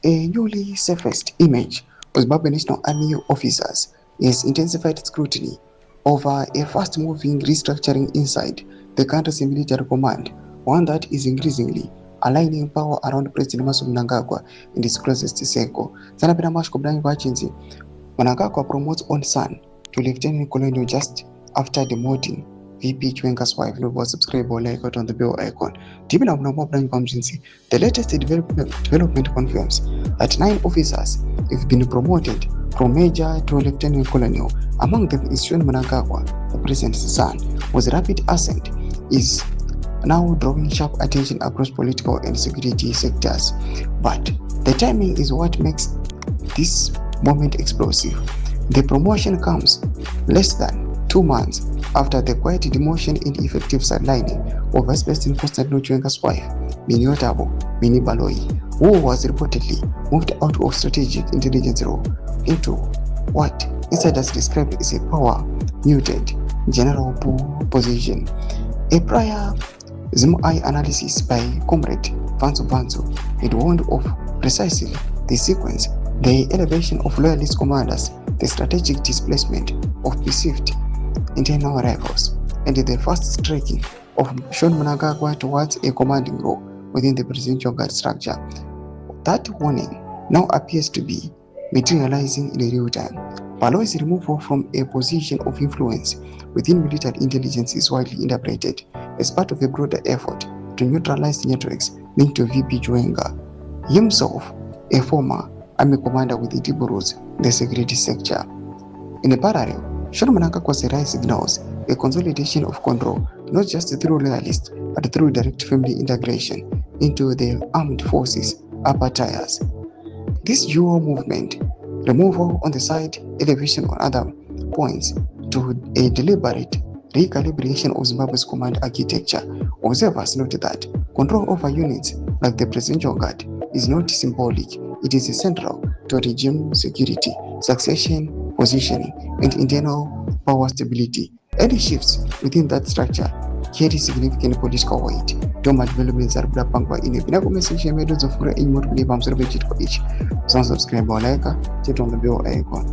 A newly surfaced image of Zimbabwe National Army officers has intensified scrutiny over a fast-moving restructuring inside the country's military command, one that is increasingly aligning power around President Mnangagwa and his closest circle. Sanapena Mashko Blank Vachinzi, Mnangagwa promotes own son to Lieutenant Colonel just after demoting VP Chwenga's wife. Look, subscribe or like it on the bell icon. The latest development confirms that 9 officers have been promoted from major to lieutenant colonel. Among them is John Mnangagwa, the president's son, whose rapid ascent is now drawing sharp attention across political and security sectors. But the timing is what makes this moment explosive. The promotion comes less than 2 months after the quiet demotion and effective sidelining of Vice President Constantino Chiwenga's wife, Minnie Baloyi, who was reportedly moved out of strategic intelligence role into what insiders described as a power-muted general position. A prior ZVAITWA analysis by Comrade Vanzu had warned of precisely the sequence: the elevation of loyalist commanders, the strategic displacement of perceived internal rivals, and the fast striking of John Mnangagwa towards a commanding role within the presidential guard structure. That warning now appears to be materializing in real time. Baloyi's removal from a position of influence within military intelligence is widely interpreted as part of a broader effort to neutralize networks linked to VP Chiwenga, himself a former army commander with deep roots in the security sector. In a parallel, John Mnangagwa's rise signals a consolidation of control, not just through loyalists, but through direct family integration into the armed forces upper tiers. This dual movement, removal on the side, elevation on other points, to a deliberate recalibration of Zimbabwe's command architecture. Observers note that control over units like the presidential guard is not symbolic, it is central to regime security, succession, positioning, and internal power stability. Any shifts within that structure carry significant political weight. Toma developments are pangwa in a pinnacle section made of in more subscribe or like, on the bell icon.